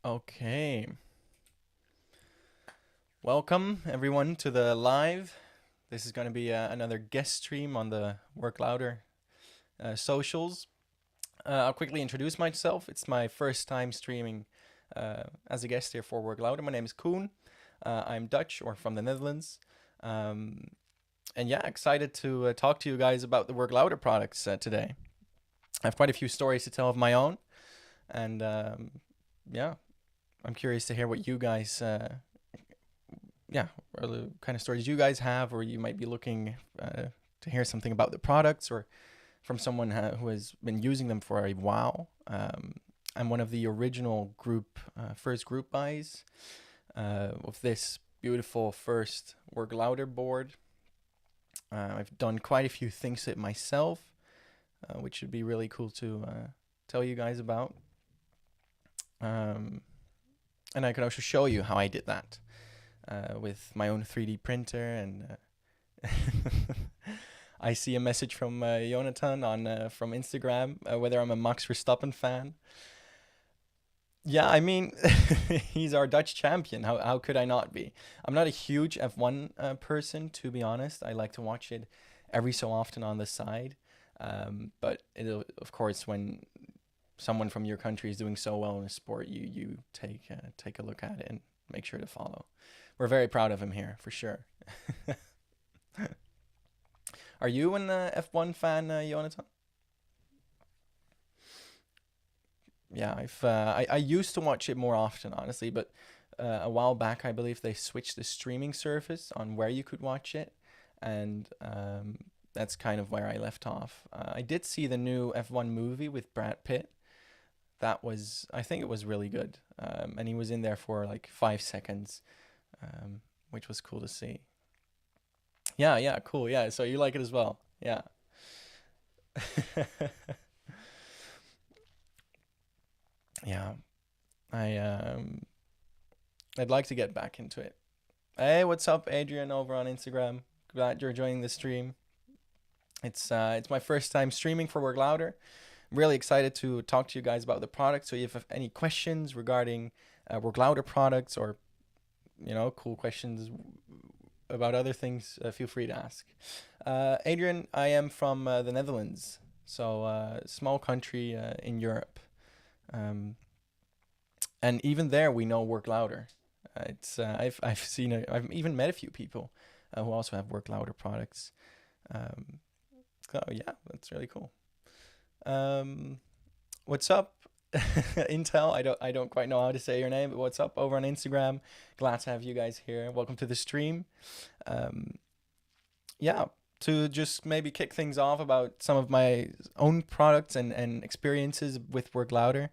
Okay. Welcome everyone to the live. This is going to be another guest stream on the Work Louder socials. I'll quickly introduce myself. It's my first time streaming as a guest here for Work Louder. My name is Koen. I'm Dutch or from the Netherlands. Um, and yeah, excited to talk to you guys about the Work Louder products today. I have quite a few stories to tell of my own. And yeah, I'm curious to hear what you guys or the kind of stories you guys have, or you might be looking to hear something about the products, or from someone who has been using them for a while. I'm one of the original first group buys of this beautiful first Work Louder board. I've done quite a few things to it myself, which should be really cool to tell you guys about. And I can also show you how I did that. With my own 3D printer, and I see a message from Jonathan on from Instagram whether I'm a Max Verstappen fan. Yeah, I mean, he's our Dutch champion. How could I not be? I'm not a huge F1 person, to be honest. I like to watch it every so often on the side. But of course, when someone from your country is doing so well in a sport, you take a look at it and make sure to follow. We're very proud of him here, for sure. Are you an F1 fan, Jonathan? Yeah, I used to watch it more often, honestly, but a while back, I believe they switched the streaming service on where you could watch it, and that's kind of where I left off. I did see the new F1 movie with Brad Pitt. I think it was really good, and he was in there for like 5 seconds, which was cool to see. Yeah, cool. Yeah, so you like it as well. Yeah. Yeah. I I'd like to get back into it. Hey, what's up, Adrian over on Instagram? Glad you're joining the stream. It's my first time streaming for Work Louder. I'm really excited to talk to you guys about the product. So if you have any questions regarding Work Louder products, or cool questions about other things, feel free to ask. Adrian, I am from the Netherlands, so small country in Europe. Um, and even there, we know Work Louder. I've even met a few people who also have Work Louder products. Um, so yeah, that's really cool. Um, what's up, Intel? I don't quite know how to say your name, but what's up over on Instagram? Glad to have you guys here. Welcome to the stream. Um, yeah, to just maybe kick things off about some of my own products and experiences with Work Louder.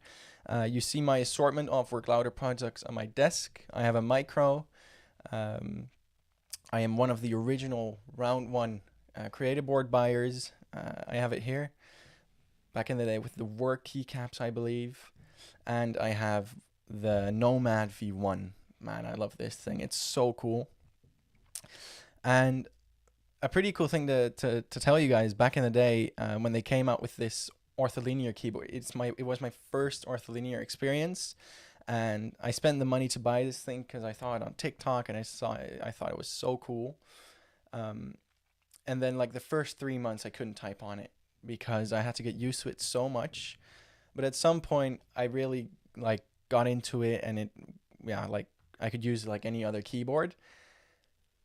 You see my assortment of Work Louder products on my desk. I have a micro. Um, I am one of the original round one creative board buyers. I have it here. Back in the day with the work keycaps, I believe. And I have the Nomad V1. Man, I love this thing. It's so cool. And a pretty cool thing to tell you guys, back in the day when they came out with this ortholinear keyboard, it was my first ortholinear experience, and I spent the money to buy this thing because I saw it on TikTok and I thought it was so cool. Um, and then like the first 3 months I couldn't type on it because I had to get used to it so much. But at some point I really like got into it, and like I could use it like any other keyboard.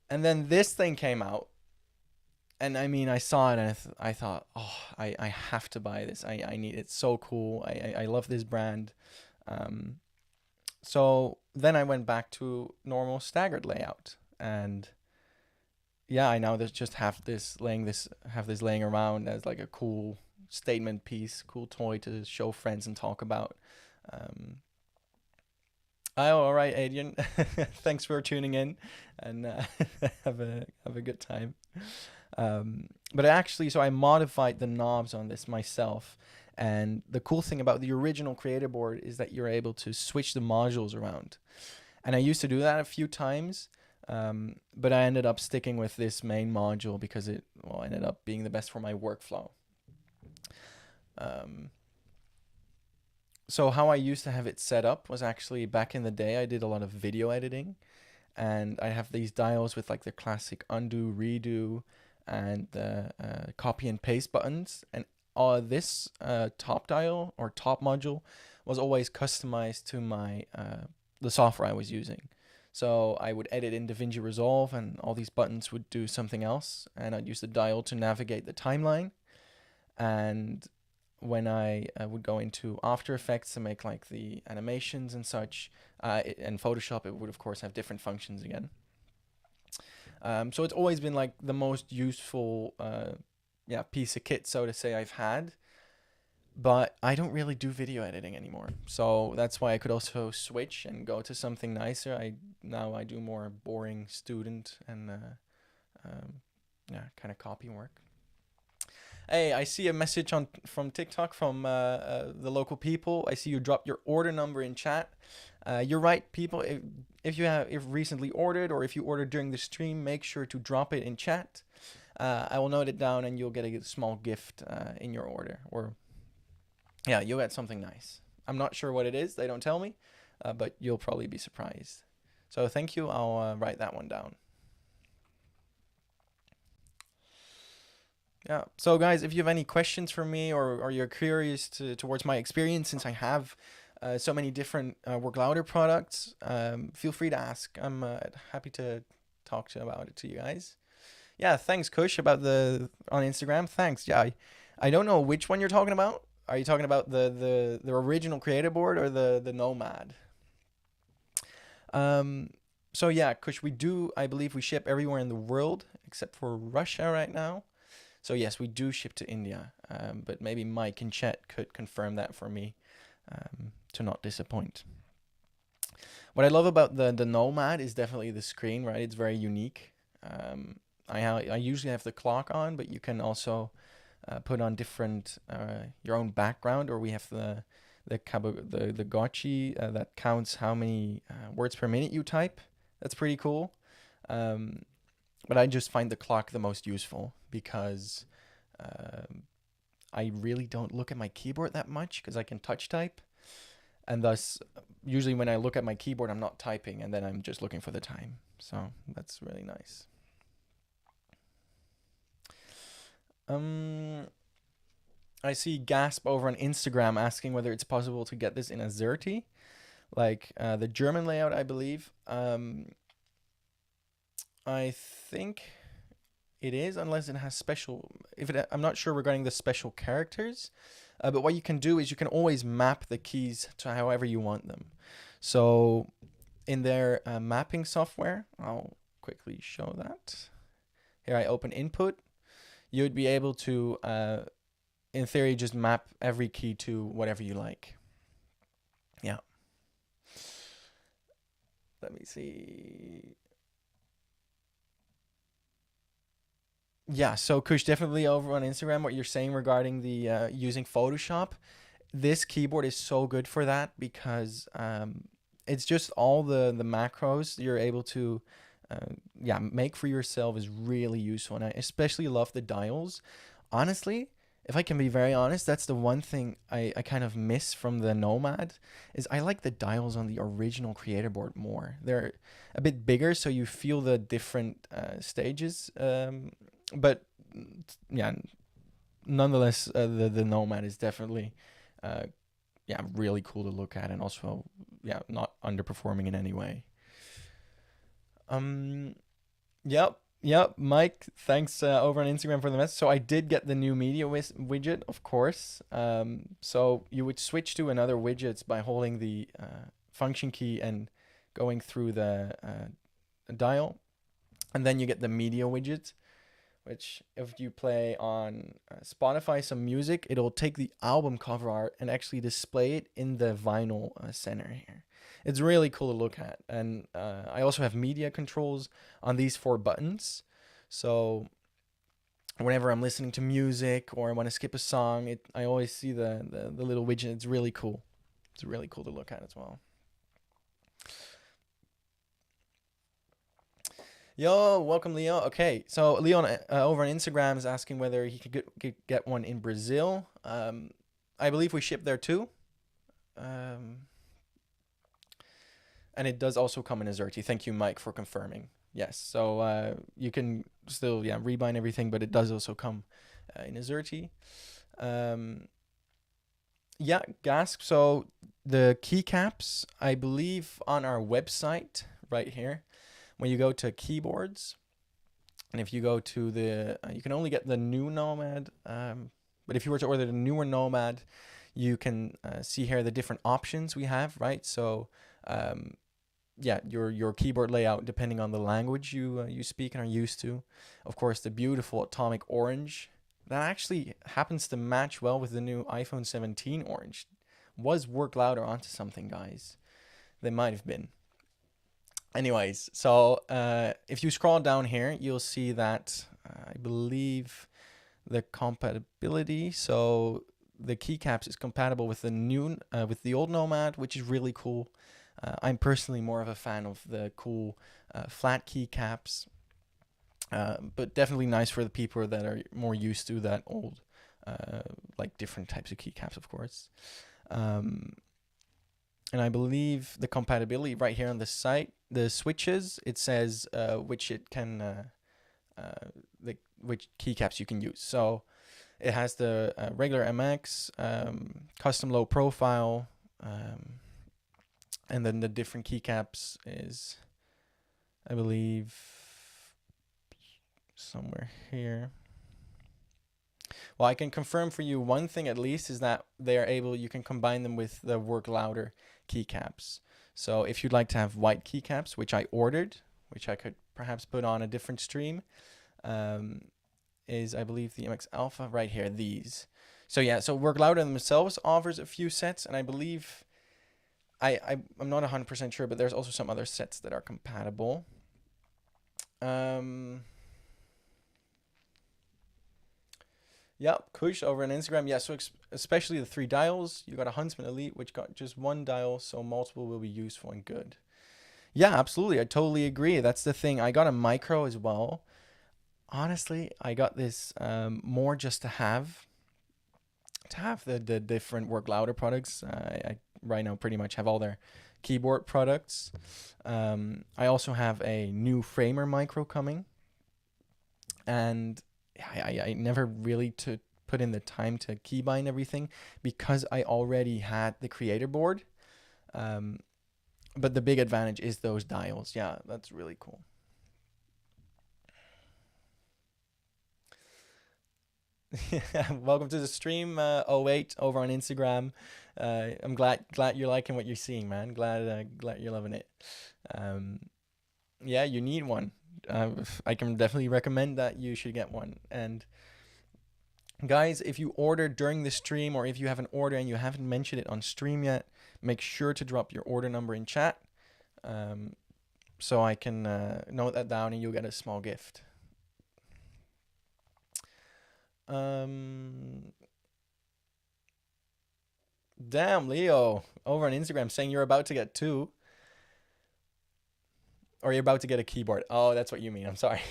And then this thing came out, and I mean, I saw it and I thought, oh, I have to buy this. I need it. It's so cool. I love this brand. Um, so then I went back to normal staggered layout, and yeah, I now just have this laying around as like a cool statement piece, cool toy to show friends and talk about. Um, oh, all right, Adrian. Thanks for tuning in, and have a good time. But actually, so I modified the knobs on this myself. And the cool thing about the original creator board is that you're able to switch the modules around. And I used to do that a few times, but I ended up sticking with this main module because it ended up being the best for my workflow. Um, So how I used to have it set up was actually back in the day, I did a lot of video editing, and I have these dials with like the classic undo, redo, and the copy and paste buttons. And this top dial or top module was always customized to my the software I was using. So I would edit in DaVinci Resolve, and all these buttons would do something else, and I'd use the dial to navigate the timeline. And when I would go into After Effects to make like the animations and such, and Photoshop, it would of course have different functions again. So it's always been like the most useful, piece of kit, so to say, I've had. But I don't really do video editing anymore, so that's why I could also switch and go to something nicer. Now I do more boring student and kind of copy work. Hey, I see a message on from TikTok from the local people. I see you dropped your order number in chat. You're right, people. If recently ordered, or if you ordered during the stream, make sure to drop it in chat. I will note it down, and you'll get a small gift in your order. Or yeah, you'll get something nice. I'm not sure what it is. They don't tell me, but you'll probably be surprised. So thank you. I'll write that one down. Yeah. So guys, if you have any questions for me, or you're curious towards my experience, since I have so many different Work Louder products, feel free to ask. I'm happy to talk about it to you guys. Yeah, thanks, Kush, about the on Instagram. Thanks. Yeah, I don't know which one you're talking about. Are you talking about the original creator board or the Nomad? So yeah, Kush, I believe we ship everywhere in the world except for Russia right now. So yes, we do ship to India, but maybe Mike and Chet could confirm that for me, to not disappoint. What I love about the Nomad is definitely the screen, right? It's very unique. I usually have the clock on, but you can also put on different your own background, or we have the Gotchi that counts how many words per minute you type. That's pretty cool. But I just find the clock the most useful because I really don't look at my keyboard that much because I can touch type. And thus, usually when I look at my keyboard, I'm not typing, and then I'm just looking for the time. So that's really nice. I see Gasp over on Instagram asking whether it's possible to get this in Azerty, like the German layout, I believe. I think it is, unless it has special. I'm not sure regarding the special characters, but what you can do is you can always map the keys to however you want them. So in their mapping software, I'll quickly show that. Here I open input. You would be able to, in theory, just map every key to whatever you like. Yeah. Let me see. Yeah, so Kush, definitely over on Instagram, what you're saying regarding the using Photoshop, this keyboard is so good for that because it's just all the macros you're able to make for yourself is really useful. And I especially love the dials. Honestly, if I can be very honest, that's the one thing I kind of miss from the Nomad is I like the dials on the original creator board more. They're a bit bigger, so you feel the different stages. But yeah, nonetheless, the Nomad is definitely really cool to look at, and also not underperforming in any way. Yep, Mike, thanks over on Instagram for the message. So I did get the new media widget, of course. So you would switch to another widgets by holding the function key and going through the dial, and then you get the media widget, which if you play on Spotify some music, it'll take the album cover art and actually display it in the vinyl center here. It's really cool to look at. And I also have media controls on these 4 buttons. So whenever I'm listening to music or I want to skip a song, I always see the little widget. It's really cool. It's really cool to look at as well. Yo, welcome, Leo. Okay, so Leon over on Instagram is asking whether he could get one in Brazil. I believe we ship there too. And it does also come in Azerty. Thank you, Mike, for confirming. Yes, so you can still rebind everything, but it does also come in Azerty. Yeah, Gasp. So the keycaps, I believe, on our website right here, when you go to keyboards, and if you go to the, you can only get the new Nomad. But if you were to order the newer Nomad, you can see here the different options we have, right? So, yeah, your keyboard layout depending on the language you speak and are used to. Of course, the beautiful atomic orange that actually happens to match well with the new iPhone 17 orange. Was Work Louder onto something, guys? They might have been. Anyways, so if you scroll down here, you'll see that I believe the compatibility. So the keycaps is compatible with the new with the old Nomad, which is really cool. I'm personally more of a fan of the cool flat keycaps, but definitely nice for the people that are more used to that old, like different types of keycaps, of course. And I believe the compatibility right here on the site, the switches, it says which it can, which keycaps you can use. So it has the regular MX, custom low profile, and then the different keycaps is, I believe, somewhere here. Well, I can confirm for you one thing at least is that they are able, you can combine them with the Work Louder keycaps. So if you'd like to have white keycaps, which I ordered, which I could perhaps put on a different stream, is I believe the MX Alpha right here, these. So yeah, so Work Louder themselves offers a few sets, and I believe, I'm not 100% sure, but there's also some other sets that are compatible. Yeah, Kush over on Instagram. Yeah, so especially the 3 dials. You got a Huntsman Elite, which got just 1 dial, so multiple will be useful and good. Yeah, absolutely. I totally agree. That's the thing. I got a micro as well. Honestly, I got this more just to have the different Work Louder products. I right now pretty much have all their keyboard products. I also have a new Framer micro coming, and I never really put in the time to keybind everything because I already had the creator board. But the big advantage is those dials. Yeah, that's really cool. Welcome to the stream, 08 over on Instagram. I'm glad you're liking what you're seeing, man. Glad you're loving it. Yeah, you need one. I can definitely recommend that you should get one. And guys, if you order during the stream, or if you have an order and you haven't mentioned it on stream yet, make sure to drop your order number in chat, so I can note that down and you'll get a small gift. Damn, Leo over on Instagram saying you're about to get 2. Or you're about to get a keyboard. Oh, that's what you mean. I'm sorry.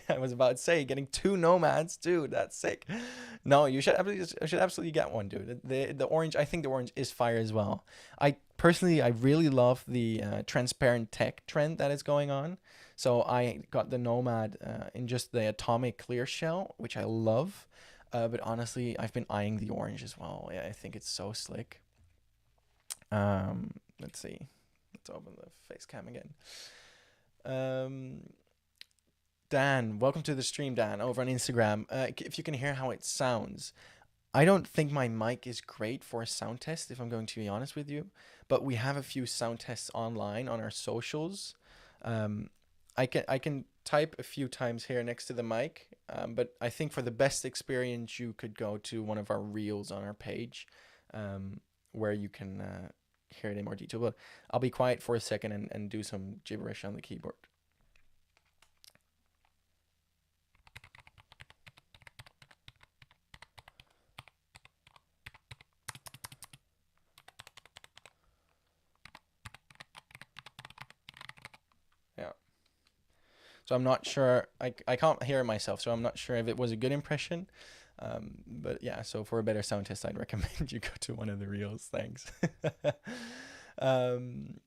I was about to say getting 2 Nomads, dude. That's sick. No, you should absolutely get one, dude. The orange, I think the orange is fire as well. I really love the transparent tech trend that is going on. So I got the Nomad in just the atomic clear shell, which I love. But honestly, I've been eyeing the orange as well. Yeah, I think it's so slick. Let's see. Let's open the face cam again. Dan, welcome to the stream, Dan, over on Instagram. If you can hear how it sounds, I don't think my mic is great for a sound test, if I'm going to be honest with you, but we have a few sound tests online on our socials. I can type a few times here next to the mic, but I think for the best experience, you could go to one of our reels on our page, where you can hear it in more detail. But I'll be quiet for a second and do some gibberish on the keyboard. Yeah. So I'm not sure, I can't hear myself, so I'm not sure if it was a good impression. But yeah, so for a better sound test, I'd recommend you go to one of the reels. Thanks. um,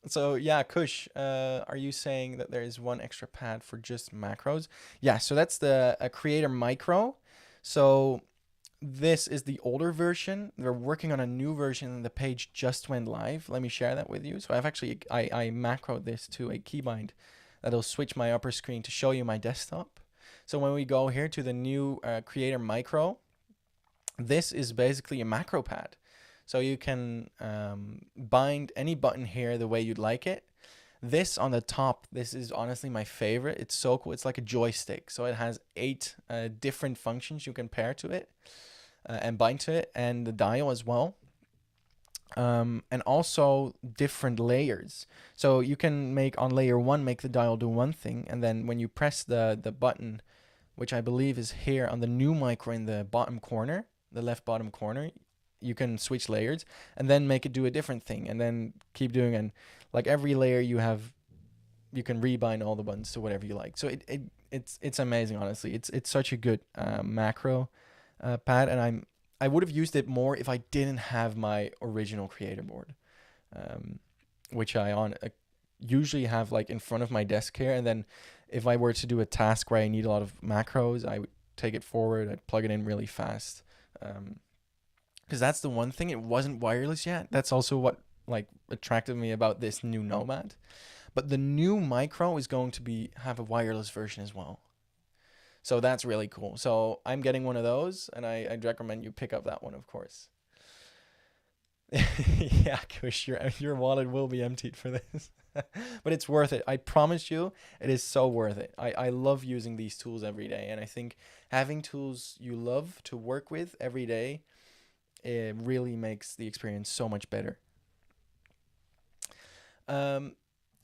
so yeah, Kush, are you saying that there is one extra pad for just macros? Yeah, so that's the a Creator Micro. So this is the older version. They're working on a new version and the page just went live. Let me share that with you. So I've actually, I macroed this to a keybind that'll switch my upper screen to show you my desktop. So when we go here to the new Creator Micro, this is basically a macro pad. So you can bind any button here the way you'd like it. This on the top, this is honestly my favorite. It's so cool. It's like a joystick. So it has 8 different functions you can pair to it and bind to it, and the dial as well. And also different layers. So you can make on layer 1, make the dial do one thing, and then when you press the button, which I believe is here on the new micro in the bottom corner, the left bottom corner, you can switch layers and then make it do a different thing, and then keep doing. And like every layer you can rebind all the buttons to whatever you like. So it's amazing, honestly. It's such a good macro pad, and I would have used it more if I didn't have my original creator board, which I usually have like in front of my desk here. And then if I were to do a task where I need a lot of macros, I would take it forward. I'd plug it in really fast. Because that's the one thing, it wasn't wireless yet. That's also what like attracted me about this new Nomad. But the new Micro is going to have a wireless version as well. So that's really cool. So I'm getting one of those, and I'd recommend you pick up that one, of course. Yeah, Kush, your wallet will be emptied for this. But it's worth it. I promise you, it is so worth it. I love using these tools every day, and I think having tools you love to work with every day, it really makes the experience so much better. Um,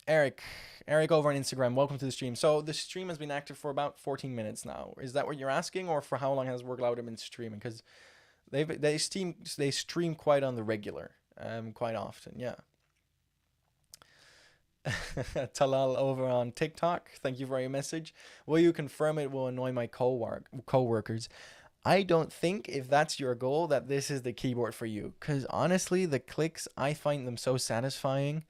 Eric, over on Instagram, welcome to the stream. So the stream has been active for about 14 minutes now. Is that what you're asking, or for how long has Work Louder been streaming? Because they stream quite on the regular, quite often. Yeah. Talal over on TikTok, thank you for your message. Will you confirm it will annoy my co-workers? I don't think, if that's your goal, that this is the keyboard for you. Because honestly, the clicks, I find them so satisfying.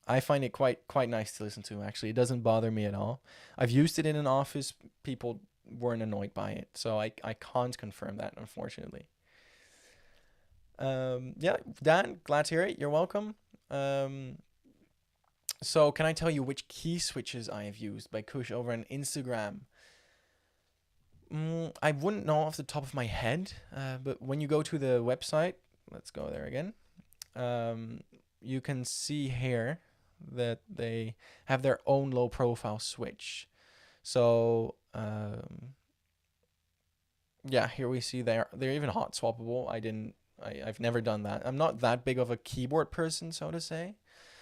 I find it quite nice to listen to, actually. It doesn't bother me at all. I've used it in an office. People weren't annoyed by it. So I can't confirm that, unfortunately. Yeah, Dan, glad to hear it. You're welcome. So can I tell you which key switches I have used by Kush over on Instagram? I wouldn't know off the top of my head, but when you go to the website, let's go there again. You can see here that they have their own low profile switch. So yeah, here we see they're even hot swappable. I've never done that. I'm not that big of a keyboard person, so to say,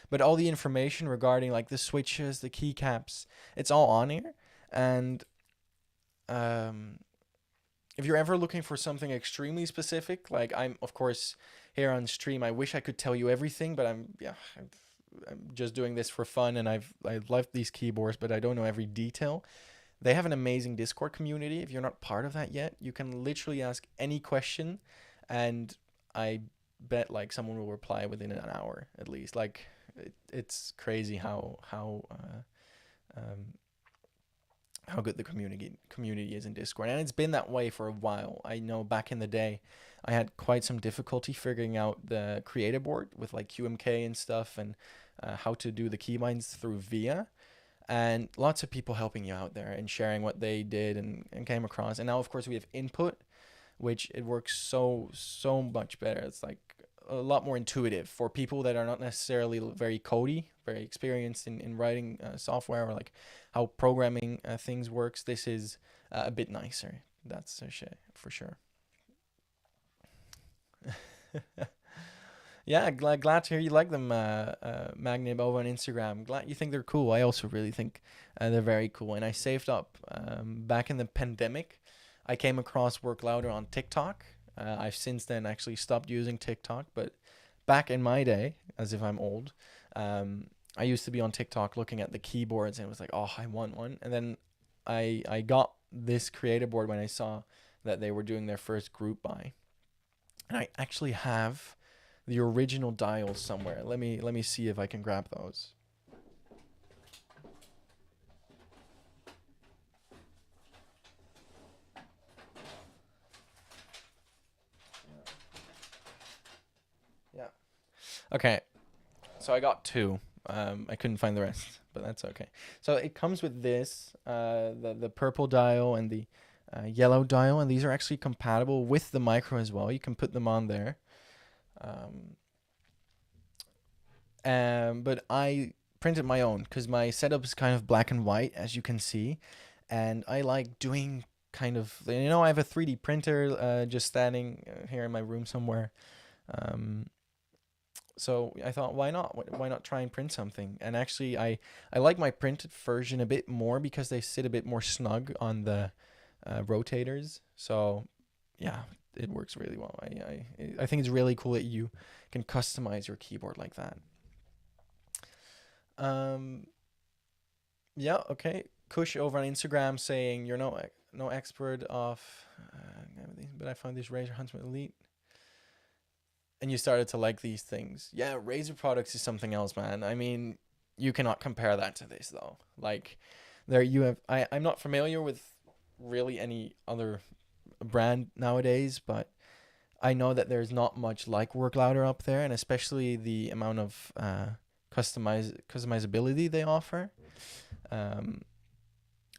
but all the information regarding like the switches, the keycaps, it's all on here. And if you're ever looking for something extremely specific, like I'm, of course, here on stream, I wish I could tell you everything, but I'm just doing this for fun, and I love these keyboards, but I don't know every detail. They have an amazing Discord community. If you're not part of that yet, you can literally ask any question, and I bet like someone will reply within an hour at least. Like it's crazy how good the community is in Discord, and it's been that way for a while. I know back in the day, I had quite some difficulty figuring out the creator board with like QMK and stuff, and how to do the keybinds through VIA, and lots of people helping you out there and sharing what they did and came across. And now, of course, we have Input, which it works so much better. It's like a lot more intuitive for people that are not necessarily very codey, very experienced in writing software, or like how programming things works. This is a bit nicer. That's for sure. Yeah, glad to hear you like them, Magnib over on Instagram. Glad you think they're cool. I also really think they're very cool. And I saved up back in the pandemic. I came across Work Louder on TikTok. I've since then actually stopped using TikTok, but back in my day, as if I'm old, I used to be on TikTok looking at the keyboards, and it was like, oh, I want one. And then I got this creator board when I saw that they were doing their first group buy. And I actually have the original dials somewhere. Let me see if I can grab those. Yeah. Okay. So I got two. I couldn't find the rest, but that's okay. So it comes with this, the purple dial and the yellow dial, and these are actually compatible with the micro as well. You can put them on there. Um, but I printed my own because my setup is kind of black and white, as you can see, and I like doing kind of, I have a 3D printer just standing here in my room somewhere. Um, so I thought, why not? Why not try and print something? And actually, I like my printed version a bit more because they sit a bit more snug on the rotators. So yeah, it works really well. I think it's really cool that you can customize your keyboard like that. Um, yeah, okay. Kush over on Instagram saying you're no expert of everything, but I found this Razer Huntsman Elite, and you started to like these things. Yeah, Razer products is something else, man. I mean, you cannot compare that to this though. Like, there you have. I'm not familiar with really any other brand nowadays, but I know that there's not much like Work Louder up there, and especially the amount of customizability they offer. Um,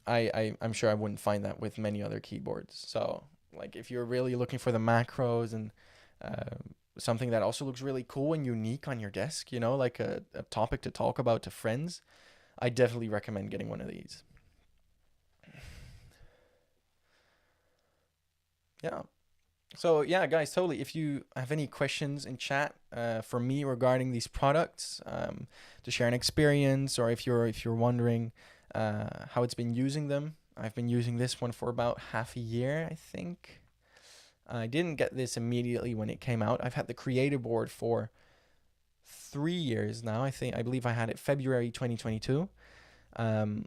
I'm sure I wouldn't find that with many other keyboards. So like if you're really looking for the macros and something that also looks really cool and unique on your desk, like a topic to talk about to friends, I definitely recommend getting one of these. Yeah. So yeah, guys, totally. If you have any questions in chat for me regarding these products, to share an experience, or if you're wondering how it's been using them, I've been using this one for about half a year, I think. I didn't get this immediately when it came out. I've had the creator board for 3 years now. I believe I had it February 2022. Um,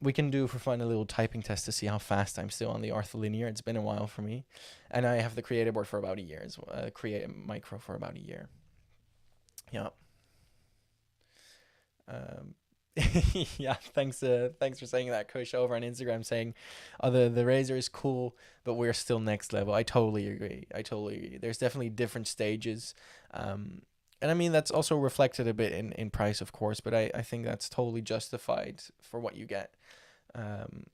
we can do for fun a little typing test to see how fast I'm still on the ortholinear. It's been a while for me, and I have the creator board for about a year as well. Create micro for about a year. Yeah. Um, yeah. Thanks for saying that, Kush, over on Instagram, saying, "Oh, the Razer is cool, but we're still next level." I totally agree. I totally agree. There's definitely different stages. Um, and I mean, that's also reflected a bit in price, of course, but I think that's totally justified for what you get. Um,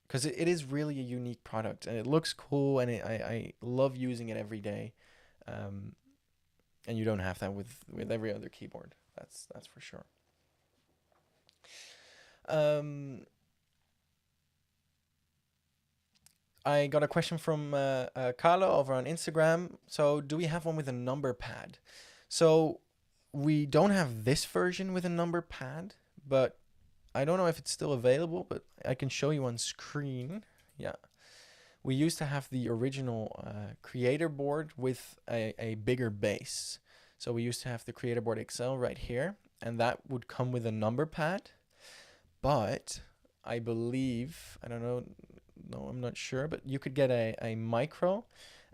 because it is really a unique product and it looks cool, and I love using it every day. Um, and you don't have that with every other keyboard. That's for sure. Um, I got a question from Carlo over on Instagram. So, do we have one with a number pad? So, we don't have this version with a number pad, but I don't know if it's still available, but I can show you on screen. Yeah. We used to have the original creator board with a bigger base. So we used to have the creator board XL right here, and that would come with a number pad. But I believe, I don't know, no, I'm not sure, but you could get a micro,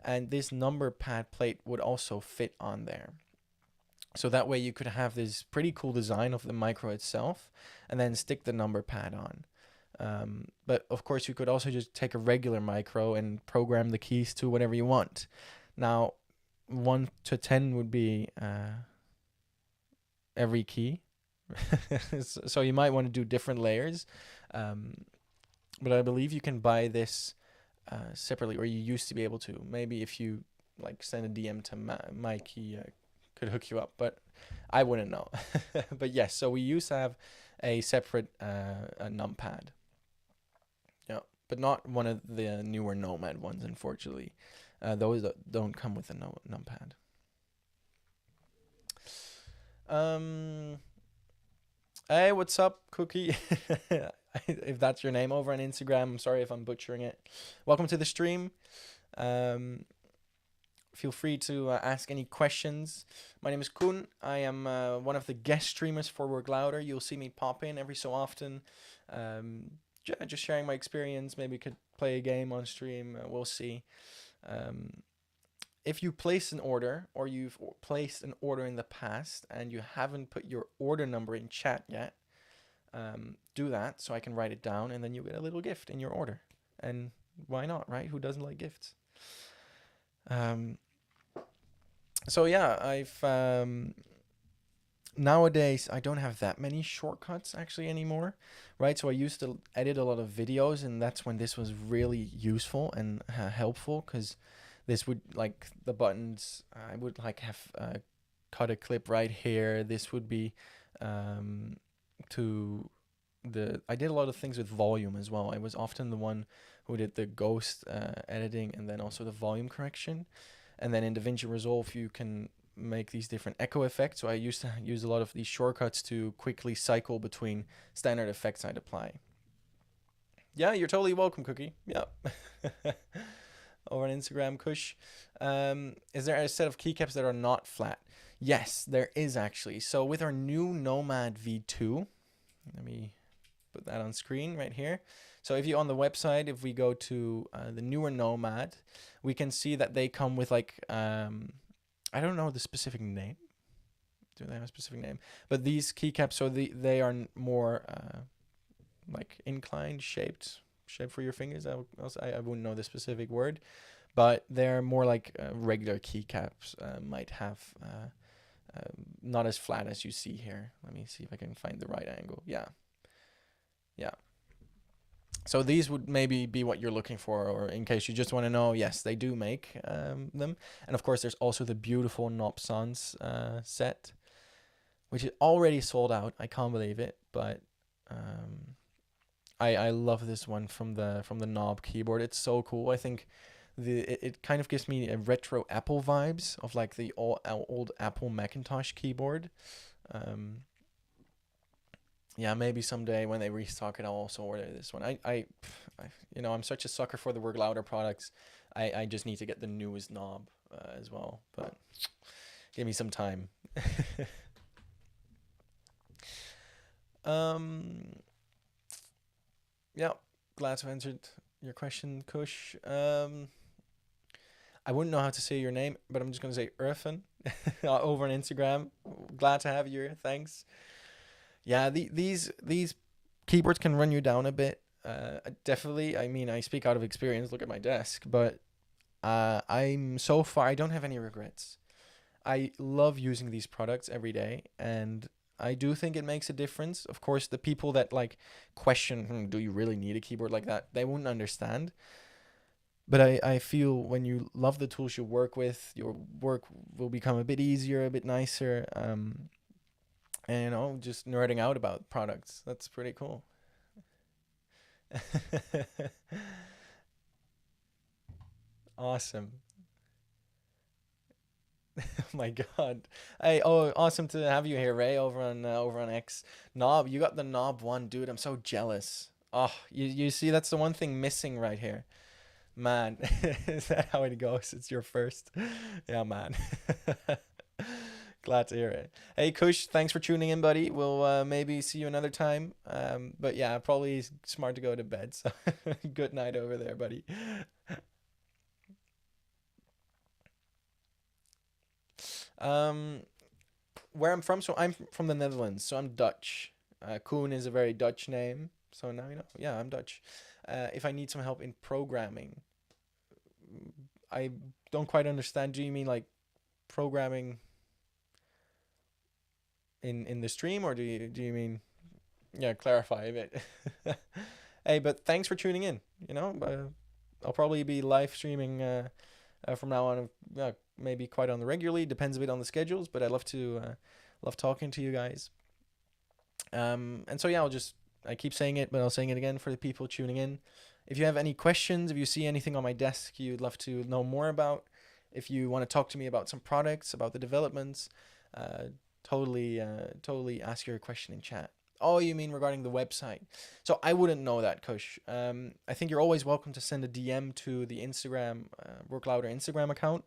and this number pad plate would also fit on there. So that way you could have this pretty cool design of the micro itself and then stick the number pad on. But of course, you could also just take a regular micro and program the keys to whatever you want. Now, 1 to 10 would be every key. So you might want to do different layers. But I believe you can buy this separately, or you used to be able to. Maybe if you like send a DM to Mike, he could hook you up, but I wouldn't know. But yes, so we used to have a separate a numpad. Yeah, but not one of the newer Nomad ones, unfortunately. Those don't come with a numpad. Um, hey, what's up, Cookie? If that's your name over on Instagram, I'm sorry if I'm butchering it. Welcome to the stream. Um, Feel free to ask any questions. My name is Koen. I am one of the guest streamers for Work Louder. You'll see me pop in every so often. Um, yeah, just sharing my experience. Maybe could play a game on stream. We'll see. Um, if you place an order or you've placed an order in the past and you haven't put your order number in chat yet, do that so I can write it down, and then you get a little gift in your order. And why not, right? Who doesn't like gifts? Um, so yeah, I've nowadays I don't have that many shortcuts actually anymore, right? So I used to edit a lot of videos, and that's when this was really useful and helpful, because this would, like, the buttons, I would like have cut a clip right here. This would be to the I did a lot of things with volume as well. I was often the one who did the ghost editing and then also the volume correction. And then in DaVinci Resolve, you can make these different echo effects. So I used to use a lot of these shortcuts to quickly cycle between standard effects I'd apply. Yeah, you're totally welcome, Cookie. Yeah. Over on Instagram, Kush. Is there a set of keycaps that are not flat? Yes, there is actually. So with our new Nomad V2, let me put that on screen right here. So if you on the website, if we go to the newer Nomad, we can see that they come with like, I don't know the specific name. Do they have a specific name? But these keycaps, so they are more like inclined, shaped for your fingers. I wouldn't know the specific word, but they're more like regular keycaps might have. Not as flat as you see here. Let me see if I can find the right angle. Yeah. So these would maybe be what you're looking for, or in case you just want to know, yes, they do make them. And of course, there's also the beautiful Knob Sans set, which is already sold out. I can't believe it, but I love this one from the Knob keyboard. It's so cool. I think it kind of gives me a retro Apple vibes of like the old Apple Macintosh keyboard. Yeah, maybe someday when they restock it, I'll also order this one. I'm such a sucker for the Work Louder products. I just need to get the newest knob as well, but give me some time. Yeah, glad to have answered your question, Kush. I wouldn't know how to say your name, but I'm just gonna say Irfan over on Instagram. Glad to have you here. Thanks. Yeah, these keyboards can run you down a bit. Definitely. I mean, I speak out of experience. Look at my desk, but I'm so far. I don't have any regrets. I love using these products every day, and I do think it makes a difference. Of course, the people that like question, do you really need a keyboard like that? They wouldn't understand. But I feel when you love the tools you work with, your work will become a bit easier, a bit nicer. And just nerding out about products. That's pretty cool. Awesome. Oh my God. Hey, awesome to have you here, Ray, over on X. Knob, you got the Knob one, dude. I'm so jealous. Oh, you see, that's the one thing missing right here. Man, is that how it goes? It's your first. Yeah, man. Glad to hear it. Hey, Kush, thanks for tuning in, buddy. We'll maybe see you another time. But yeah, probably smart to go to bed. So good night over there, buddy. Um, where I'm from, so I'm from the Netherlands, so I'm Dutch. Koen is a very Dutch name, so now you know. Yeah, I'm Dutch. If I need some help in programming, I don't quite understand. Do you mean like programming in the stream, or do you mean, yeah, clarify a bit? Hey, but thanks for tuning in. I'll probably be live streaming from now on. Maybe quite on the regularly. Depends a bit on the schedules, but I love talking to you guys. And so yeah, I keep saying it, but I'll saying it again for the people tuning in. If you have any questions, if you see anything on my desk you'd love to know more about, if you want to talk to me about some products, about the developments, totally ask your question in chat. Oh, you mean regarding the website? So I wouldn't know that, Kush. I think you're always welcome to send a DM to the Instagram, Work Louder Instagram account,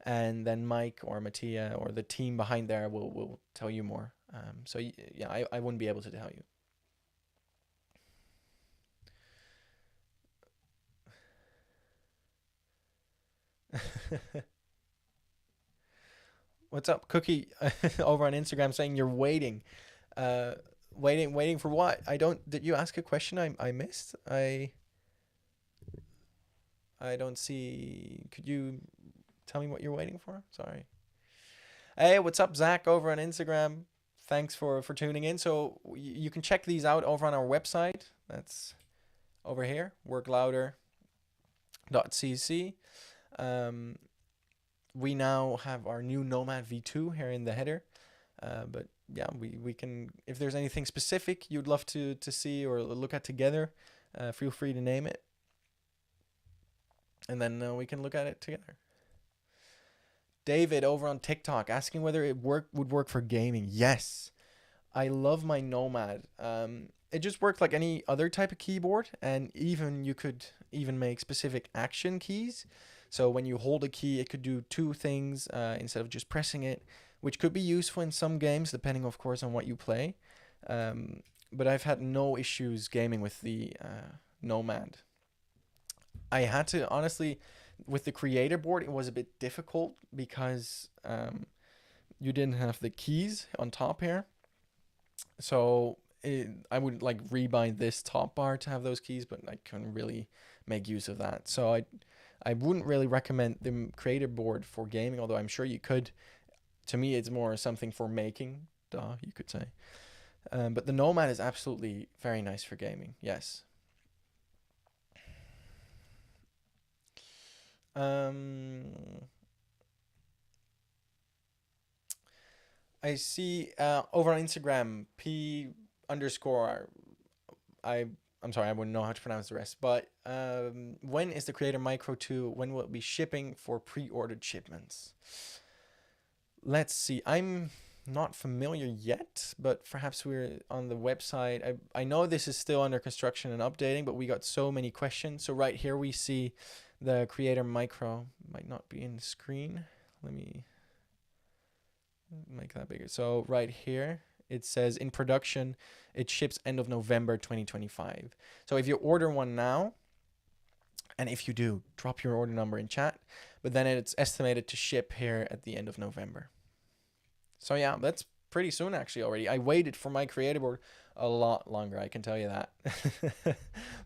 and then Mike or Mattia or the team behind there will tell you more. So yeah, I wouldn't be able to tell you. What's up, Cookie? Over on Instagram saying you're waiting. Uh, waiting for what? I don't. Did you ask a question I missed? I don't see. Could you tell me what you're waiting for? Sorry. Hey, what's up, Zach? Over on Instagram. Thanks for tuning in. So you can check these out over on our website. That's over here. Worklouder.cc. Um, we now have our new Nomad V2 here in the header. But yeah, we can, if there's anything specific you'd love to see or look at together, feel free to name it, and then we can look at it together. David over on TikTok asking whether it would work for gaming. Yes, I love my Nomad. It just worked like any other type of keyboard, and even you could even make specific action keys. So when you hold a key, it could do two things instead of just pressing it, which could be useful in some games, depending, of course, on what you play. But I've had no issues gaming with the Nomad. I had to, honestly, with the creator board, it was a bit difficult because you didn't have the keys on top here. So I would like rebind this top bar to have those keys, but I couldn't really make use of that. So I wouldn't really recommend the creator board for gaming, although I'm sure you could. To me, it's more something for making, you could say. But the Nomad is absolutely very nice for gaming. Yes. Um, I see over on Instagram, P underscore. I I'm sorry, I wouldn't know how to pronounce the rest. But when is the Creator Micro 2? When will it be shipping for pre-ordered shipments? Let's see. I'm not familiar yet, but perhaps we're on the website. I know this is still under construction and updating, but we got so many questions. So right here we see the Creator Micro. Might not be in the screen. Let me make that bigger. So right here it says in production, it ships end of November 2025. So if you order one now, and if you do, drop your order number in chat, but then it's estimated to ship here at the end of November. So yeah, that's pretty soon actually already. I waited for my creator board a lot longer, I can tell you that.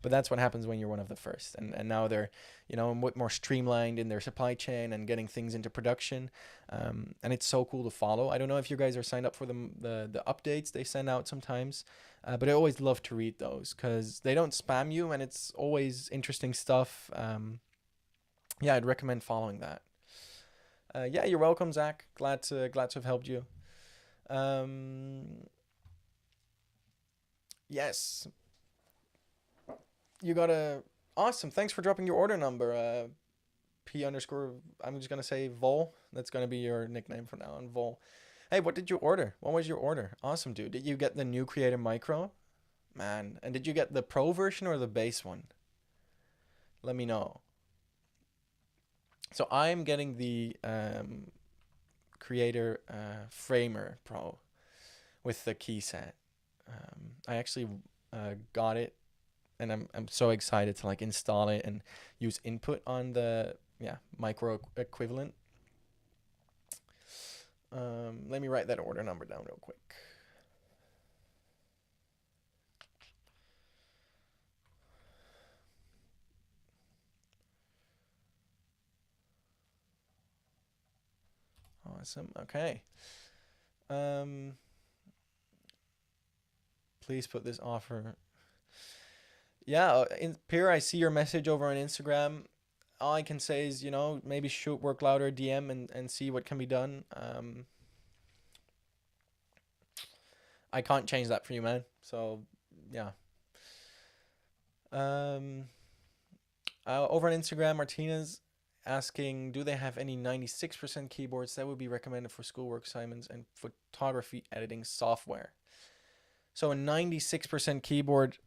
But that's what happens when you're one of the first. And now they're, more streamlined in their supply chain and getting things into production. And it's so cool to follow. I don't know if you guys are signed up for the updates they send out sometimes, but I always love to read those because they don't spam you and it's always interesting stuff. Yeah, I'd recommend following that. Yeah, you're welcome, Zach. Glad to have helped you. Um, yes, you got a awesome. Thanks for dropping your order number. P underscore. I'm just gonna say Vol. That's gonna be your nickname from now on, Vol. Hey, what did you order? What was your order? Awesome, dude. Did you get the new Creator Micro? Man, and did you get the Pro version or the base one? Let me know. So I'm getting the Creator Framer Pro with the key set. I actually got it, and I'm so excited to like install it and use input on the micro equivalent. Let me write that order number down real quick. Awesome. Okay. Please put this offer. Yeah, in Pierre, I see your message over on Instagram. All I can say is, maybe shoot Work Louder DM and see what can be done. I can't change that for you, man. So, yeah. Um, over on Instagram, Martinez asking, do they have any 96% keyboards that would be recommended for schoolwork assignments and photography editing software? So a 96% keyboard,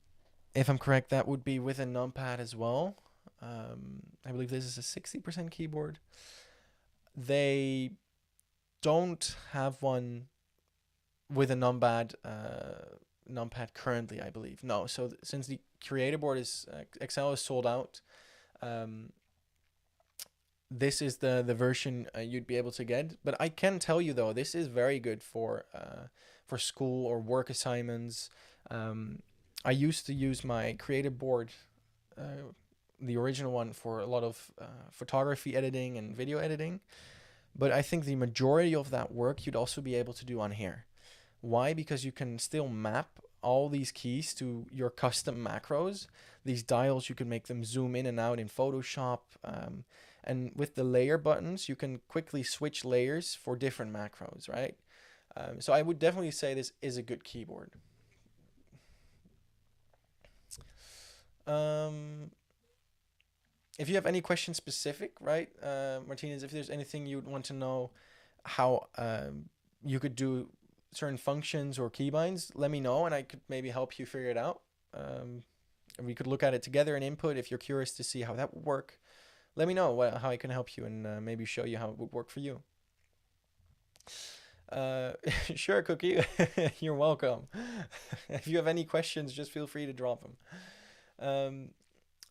if I'm correct, that would be with a numpad as well. I believe this is a 60% keyboard. They don't have one with a numpad currently, I believe. No, so since the creator board is Excel is sold out, this is the version you'd be able to get. But I can tell you though, this is very good for school or work assignments. Um, I used to use my creative board, uh, the original one, for a lot of photography editing and video editing. But I think the majority of that work you'd also be able to do on here. Why? Because you can still map all these keys to your custom macros. These dials, you can make them zoom in and out in Photoshop. And with the layer buttons, you can quickly switch layers for different macros, right? So I would definitely say this is a good keyboard. Um, if you have any questions specific, right, Martinez, if there's anything you'd want to know how you could do certain functions or keybinds, let me know and I could maybe help you figure it out. And we could look at it together and input if you're curious to see how that would work. Let me know how I can help you and maybe show you how it would work for you. Uh, sure, Cookie. You're welcome. If you have any questions, just feel free to drop them. Um,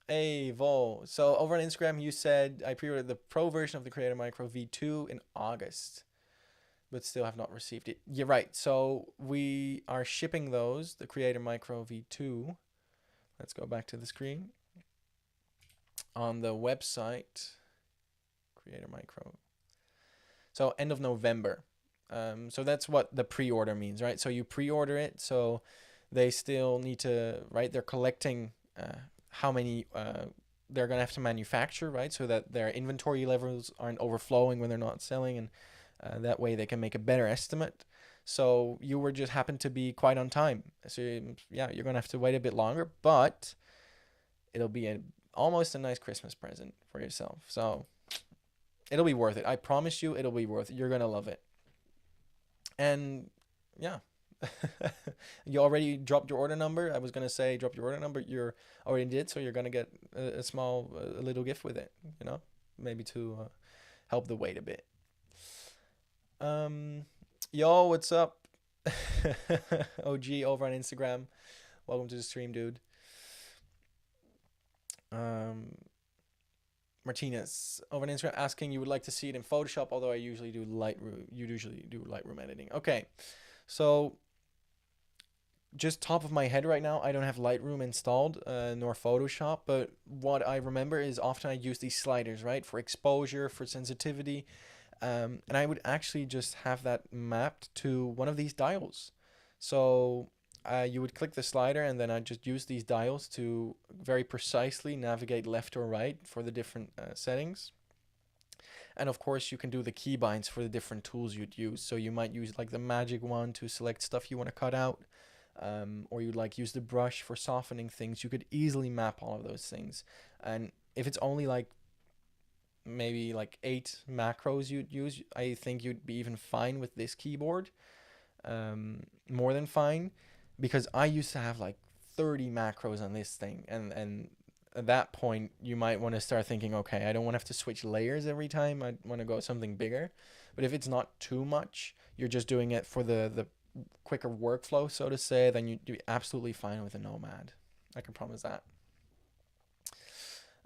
Hey, Vol. So over on Instagram, you said I pre-ordered the Pro version of the Creator Micro V2 in August, but still have not received it. You're right. So we are shipping those, the Creator Micro V2. Let's go back to the screen. On the website, Creator Micro. So end of November. So that's what the pre-order means, right? So you pre-order it, so they still need to, right? They're collecting how many they're gonna have to manufacture, right? So that their inventory levels aren't overflowing when they're not selling, and that way they can make a better estimate. So you were just happened to be quite on time. So yeah, you're gonna have to wait a bit longer, but it'll be almost a nice Christmas present for yourself. So it'll be worth it. I promise you, it'll be worth it. You're gonna love it. And yeah. You already dropped your order number. I was gonna say drop your order number. You're already did, so you're gonna get a small, a little gift with it. You know, maybe to help the wait a bit. Um, yo, what's up? OG over on Instagram. Welcome to the stream, dude. Um, Martinez over on Instagram asking you would like to see it in Photoshop, although I usually do Lightroom. You usually do Lightroom editing. Okay, so just top of my head right now, I don't have Lightroom installed, nor Photoshop, but what I remember is often I use these sliders, right, for exposure, for sensitivity, and I would actually just have that mapped to one of these dials. So you would click the slider, and then I just use these dials to very precisely navigate left or right for the different settings. And of course, you can do the keybinds for the different tools you'd use. So you might use like the magic one to select stuff you want to cut out, or you'd like use the brush for softening things. You could easily map all of those things. And if it's only like maybe like 8 macros you'd use, I think you'd be even fine with this keyboard. More than fine, because I used to have like 30 macros on this thing, and at that point you might want to start thinking, okay, I don't want to have to switch layers every time. I want to go something bigger. But if it's not too much, you're just doing it for the quicker workflow, so to say, then you'd be absolutely fine with a Nomad. I can promise that.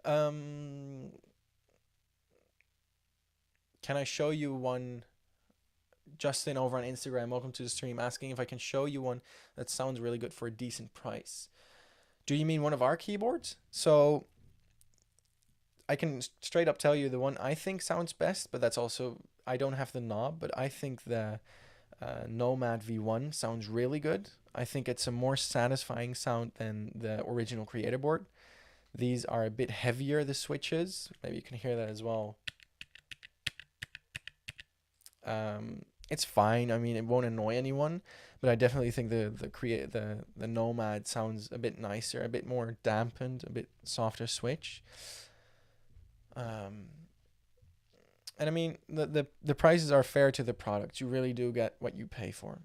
Um, can I show you one? Justin over on Instagram, welcome to the stream, asking if I can show you one that sounds really good for a decent price. Do you mean one of our keyboards? So I can straight up tell you the one I think sounds best, but that's also, I don't have the knob, but I think the Nomad V1 sounds really good. I think it's a more satisfying sound than the original Creator board. These are a bit heavier, the switches. Maybe you can hear that as well. It's fine. I mean, it won't annoy anyone, but I definitely think the Nomad sounds a bit nicer, a bit more dampened, a bit softer switch. Um, and I mean, the prices are fair to the product. You really do get what you pay for.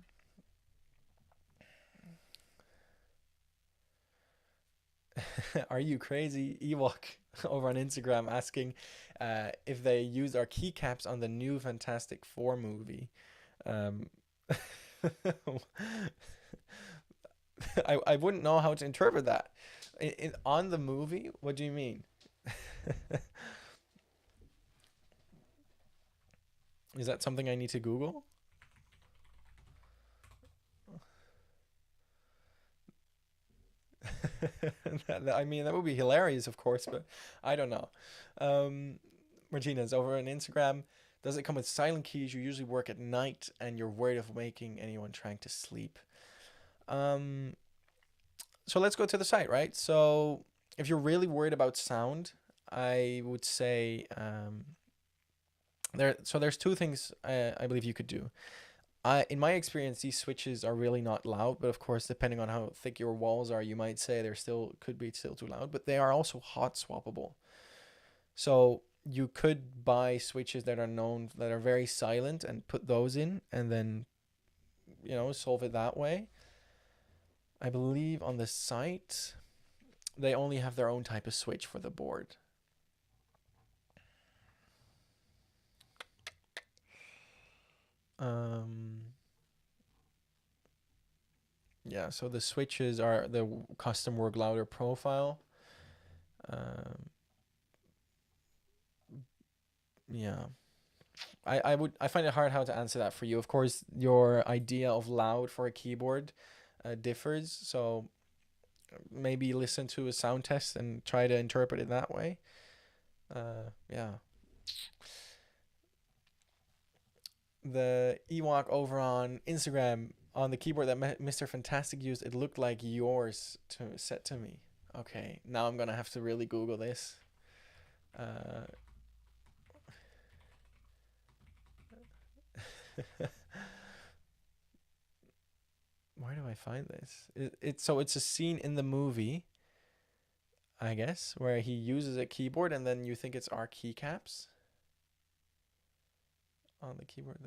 Are you crazy? Ewok over on Instagram asking if they used our keycaps on the new Fantastic Four movie. Um, I wouldn't know how to interpret that. On the movie? What do you mean? Is that something I need to Google? I mean, that would be hilarious, of course, but I don't know. Um, Martinez over on Instagram. Does it come with silent keys? You usually work at night and you're worried of waking anyone trying to sleep. Um, so let's go to the site, right? So if you're really worried about sound, I would say there. So there's two things I believe you could do. In my experience, these switches are really not loud, but of course, depending on how thick your walls are, you might say they're still could be still too loud. But they are also hot swappable. So you could buy switches that are known that are very silent and put those in, and then solve it that way. I believe on the site they only have their own type of switch for the board. Um, yeah, so the switches are the custom work louder profile. Um, yeah, I find it hard how to answer that for you. Of course, your idea of loud for a keyboard differs. So maybe listen to a sound test and try to interpret it that way. Yeah. The Ewok over on Instagram on the keyboard that Mr. Fantastic used, it looked like yours to set to me. Okay, now I'm gonna have to really Google this. Uh, where do I find this? It's a scene in the movie, I guess, where he uses a keyboard and then you think it's our keycaps on the keyboard.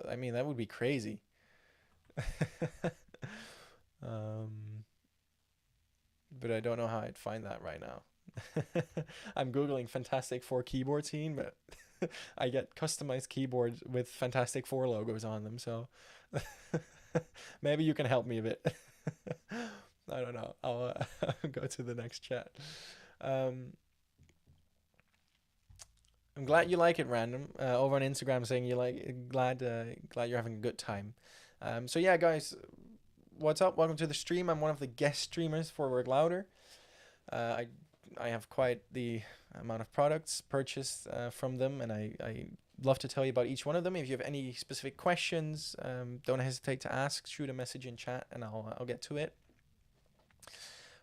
I mean that would be crazy. um, but I don't know how I'd find that right now. I'm googling Fantastic Four keyboard scene, but I get customized keyboards with Fantastic Four logos on them. So maybe you can help me a bit. I don't know. I'll go to the next chat. Um, I'm glad you like it, random. Over on Instagram, saying you like glad you're having a good time. So yeah, guys, what's up? Welcome to the stream. I'm one of the guest streamers for Work Louder. I have quite the amount of products purchased from them, and I love to tell you about each one of them. If you have any specific questions, don't hesitate to ask. Shoot a message in chat, and I'll get to it.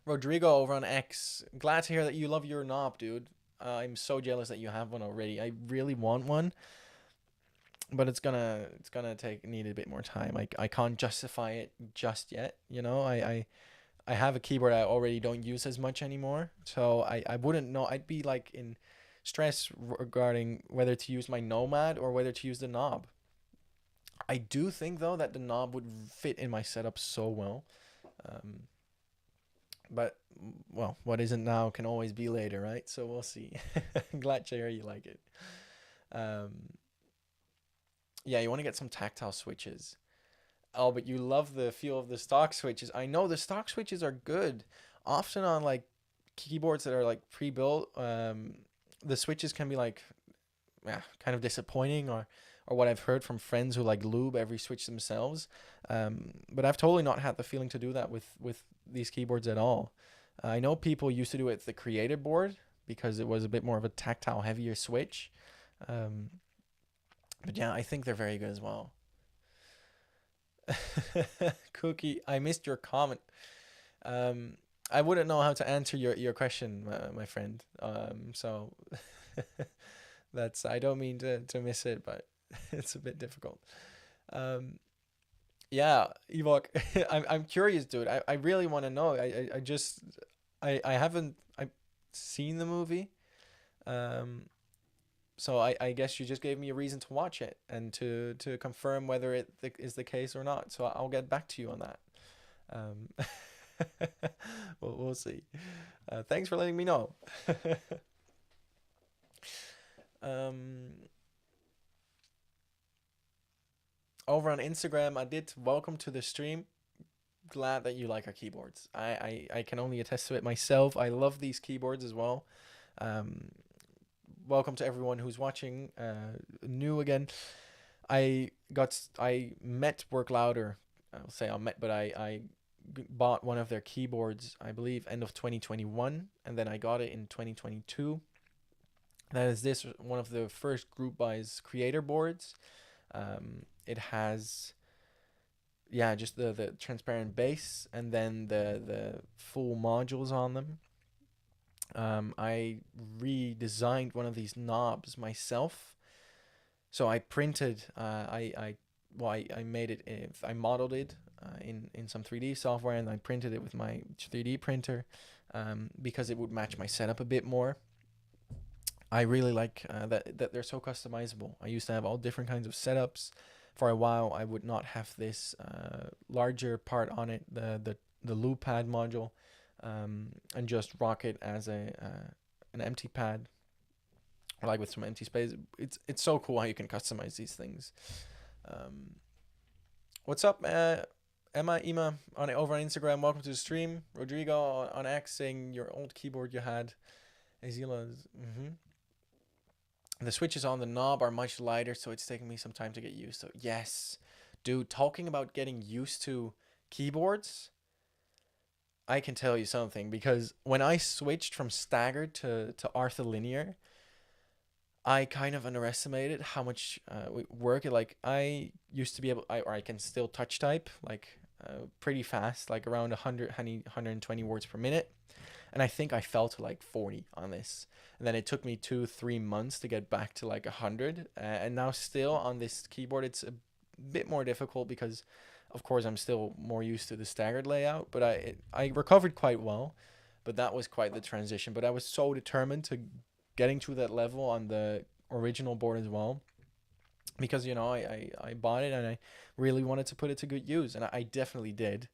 Rodrigo over on X, glad to hear that you love your knob, dude. I'm so jealous that you have one already. I really want one, but it's gonna need a bit more time. I can't justify it just yet. I have a keyboard I already don't use as much anymore, so I wouldn't know. I'd be like in stress regarding whether to use my Nomad or whether to use the knob. I do think though that the knob would fit in my setup so well. Um, but well, what isn't now can always be later, right? So we'll see. Glad to hear you like it. Um, yeah, you want to get some tactile switches. Oh, but you love the feel of the stock switches. I know the stock switches are good. Often on like keyboards that are like pre-built, the switches can be like, yeah, kind of disappointing, or what I've heard from friends who like lube every switch themselves. But I've totally not had the feeling to do that with these keyboards at all. I know people used to do it with the Creator board because it was a bit more of a tactile, heavier switch. Um, but yeah, I think they're very good as well. Cookie, I missed your comment. Um, I wouldn't know how to answer your question, my friend. So that's I don't mean to miss it, but it's a bit difficult. Um, yeah, Evok, I'm curious, dude. I really want to know. I just I haven't I seen the movie. Um, so I guess you just gave me a reason to watch it and to confirm whether is the case or not. So I'll get back to you on that. Um, we'll see. Thanks for letting me know. um, over on Instagram, I did welcome to the stream. Glad that you like our keyboards. I can only attest to it myself. I love these keyboards as well. Um, welcome to everyone who's watching. New again. I met Work Louder. I'll say I met, but bought one of their keyboards. I believe end of 2021, and then I got it in 2022. That is this one of the first group buys creator boards. It has, yeah, just the transparent base and then the full modules on them. I redesigned one of these knobs myself. So I printed, I made it, I modeled it in some 3D software, and I printed it with my 3D printer because it would match my setup a bit more. I really like that they're so customizable. I used to have all different kinds of setups. For a while, I would not have this larger part on it, the loop pad module, and just rock it as an empty pad, or like with some empty space. It's so cool how you can customize these things. What's up, Emma over on Instagram? Welcome to the stream. Rodrigo on X saying your old keyboard you had. Azila's. The switches on the knob are much lighter, so it's taking me some time to get used to. Yes, dude, talking about getting used to keyboards, I can tell you something, because when I switched from staggered to ortholinear, I kind of underestimated how much work it, like I used to be able, or I can still touch type like pretty fast, like around 120 words per minute. And I think I fell to like 40 on this. And then it took me 2-3 months to get back to like 100. And now still on this keyboard, it's a bit more difficult because, of course, I'm still more used to the staggered layout. But I recovered quite well. But that was quite the transition. But I was so determined to getting to that level on the original board as well. Because, I bought it and I really wanted to put it to good use. And I definitely did.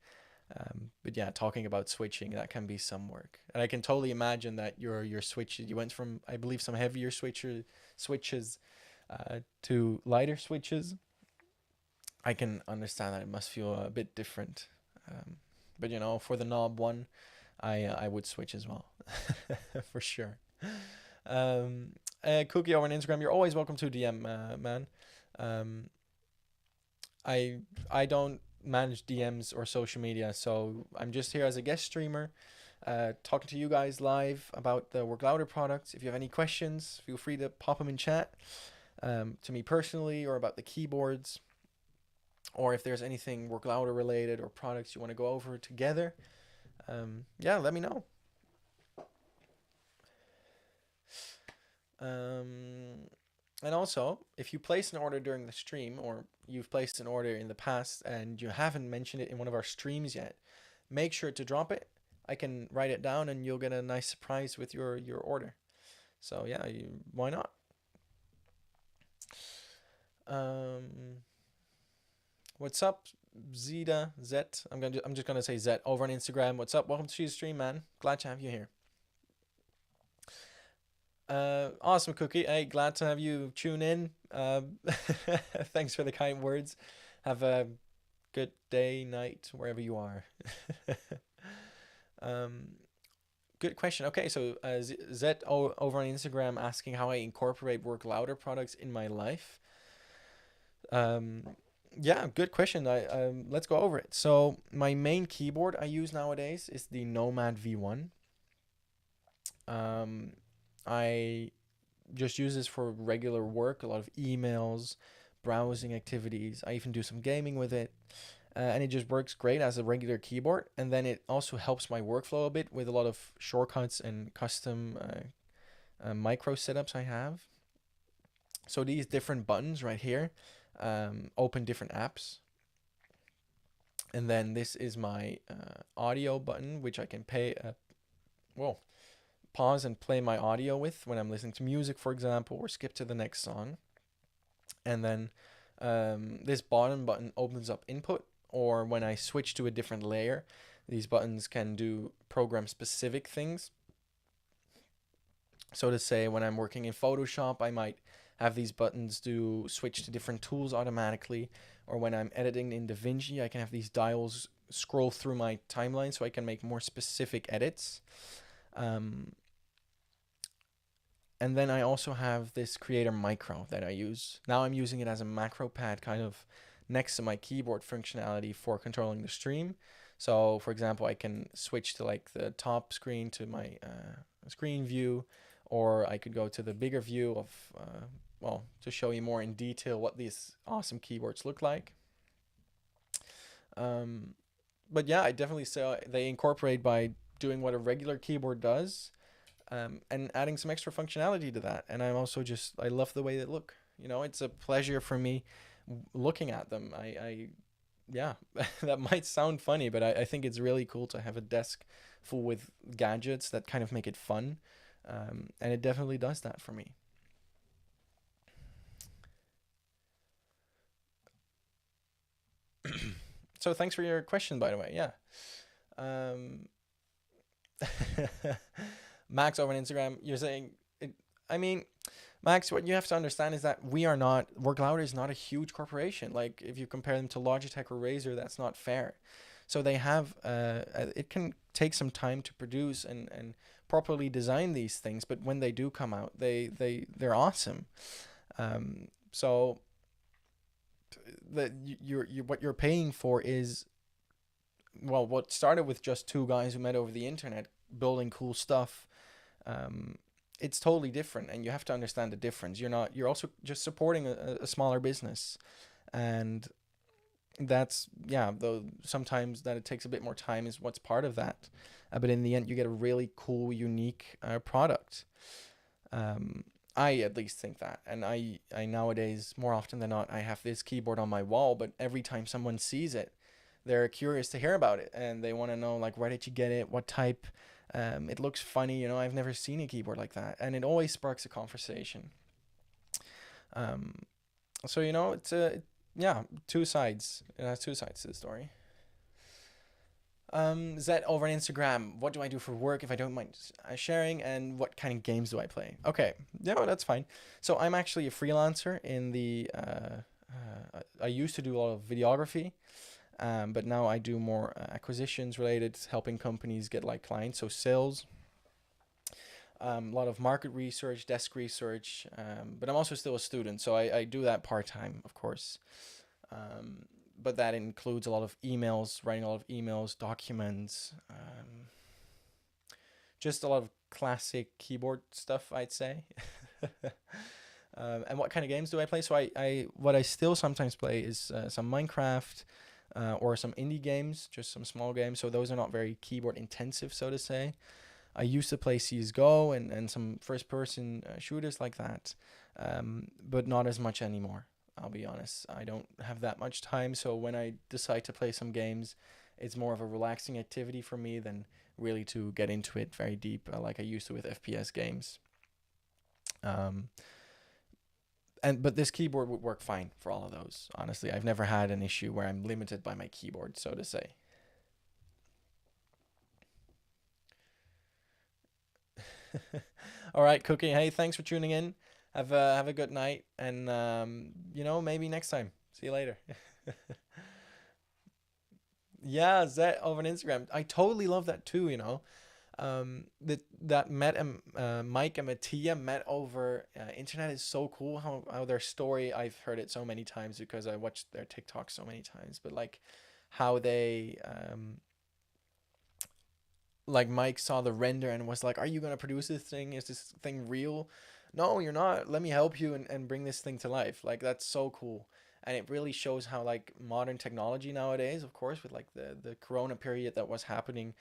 But yeah, talking about switching, that can be some work, and I can totally imagine that your switch, you went from, I believe, some heavier switches to lighter switches. I can understand that it must feel a bit different, but for the knob one, I would switch as well, for sure. Cookie over on Instagram, you're always welcome to DM, man. I don't manage DMs or social media, so I'm just here as a guest streamer, talking to you guys live about the Work Louder products. If you have any questions, feel free to pop them in chat, to me personally, or about the keyboards, or if there's anything Work Louder related or products you want to go over together. Yeah, let me know. And also, if you place an order during the stream, or you've placed an order in the past and you haven't mentioned it in one of our streams yet, make sure to drop it. I can write it down and you'll get a nice surprise with your order. So yeah, why not? What's up, Zeta Zet? I'm just gonna say Zet over on Instagram. What's up? Welcome to the stream, man. Glad to have you here. Awesome, Cookie. Hey, glad to have you tune in. Thanks for the kind words. Have a good day, night, wherever you are. Good question. Okay, so Zet over on Instagram asking how I incorporate Work Louder products in my life. Yeah, good question. Let's go over it. So my main keyboard I use nowadays is the Nomad V1. I just use this for regular work, a lot of emails, browsing activities. I even do some gaming with it. And it just works great as a regular keyboard. And then it also helps my workflow a bit with a lot of shortcuts and custom micro setups I have. So these different buttons right here open different apps. And then this is my audio button, which I can pause and play my audio with when I'm listening to music, for example, or skip to the next song. And then this bottom button opens up input, or when I switch to a different layer, these buttons can do program specific things. So to say, when I'm working in Photoshop, I might have these buttons switch to different tools automatically, or when I'm editing in DaVinci, I can have these dials scroll through my timeline so I can make more specific edits. And then I also have this Creator Micro that I use. Now I'm using it as a macro pad kind of next to my keyboard functionality for controlling the stream. So for example, I can switch to like the top screen to my screen view, or I could go to the bigger view of, well, to show you more in detail what these awesome keyboards look like. Um, but yeah, I definitely say they incorporate by doing what a regular keyboard does, and adding some extra functionality to that. And I'm also just, I love the way they look. You know, it's a pleasure for me looking at them. Yeah, that might sound funny, but I think it's really cool to have a desk full with gadgets that kind of make it fun. And it definitely does that for me. So thanks for your question, by the way. Yeah. Um, Max over on Instagram, you're saying, I mean, Max, what you have to understand is that we are not, Work Louder is not a huge corporation. Like, if you compare them to Logitech or Razer, that's not fair. So they have, it can take some time to produce and properly design these things, but when they do come out, they're awesome. So what you're paying for is, well, what started with just two guys who met over the internet building cool stuff. um, it's totally different, and you have to understand the difference. You're also just supporting a smaller business, and that's, yeah, though sometimes that it takes a bit more time is what's part of that. But in the end, you get a really cool, unique product. um, I at least think that, and I nowadays, more often than not, I have this keyboard on my wall, but every time someone sees it, they're curious to hear about it, and they want to know, like, where did you get it, what type. It looks funny, you know, I've never seen a keyboard like that, and it always sparks a conversation. um, so you know, yeah, two sides. It has two sides to the story. Zed over on Instagram, what do I do for work if I don't mind sharing, and what kind of games do I play? Okay, yeah, well, that's fine. So I'm actually a freelancer in the, I used to do a lot of videography, but now I do more acquisitions related, helping companies get like clients, so sales, a lot of market research, desk research, but I'm also still a student, so I do that part time, of course. Um, but that includes a lot of emails, writing a lot of emails, documents, just a lot of classic keyboard stuff, I'd say. And what kind of games do I play? So what I still sometimes play is some Minecraft, or some indie games, just some small games. So those are not very keyboard intensive, so to say. I used to play CSGO and some first person shooters like that, but not as much anymore. I'll be honest. I don't have that much time. So when I decide to play some games, it's more of a relaxing activity for me than really to get into it very deep, like I used to with FPS games. Um, but this keyboard would work fine for all of those. Honestly, I've never had an issue where I'm limited by my keyboard, so to say. All right, Cookie. Hey, thanks for tuning in. Have a good night, and you know, maybe next time. See you later. Yeah, Zet over on Instagram. I totally love that too. You know, that Mike and Mattia met over internet is so cool. How their story, I've heard it so many times because I watched their TikTok so many times. But like how they, like Mike saw the render and was like, "Are you gonna produce this thing? Is this thing real?" No, you're not. Let me help you and bring this thing to life. Like that's so cool. And it really shows how like modern technology nowadays, of course, with like the corona period that was happening,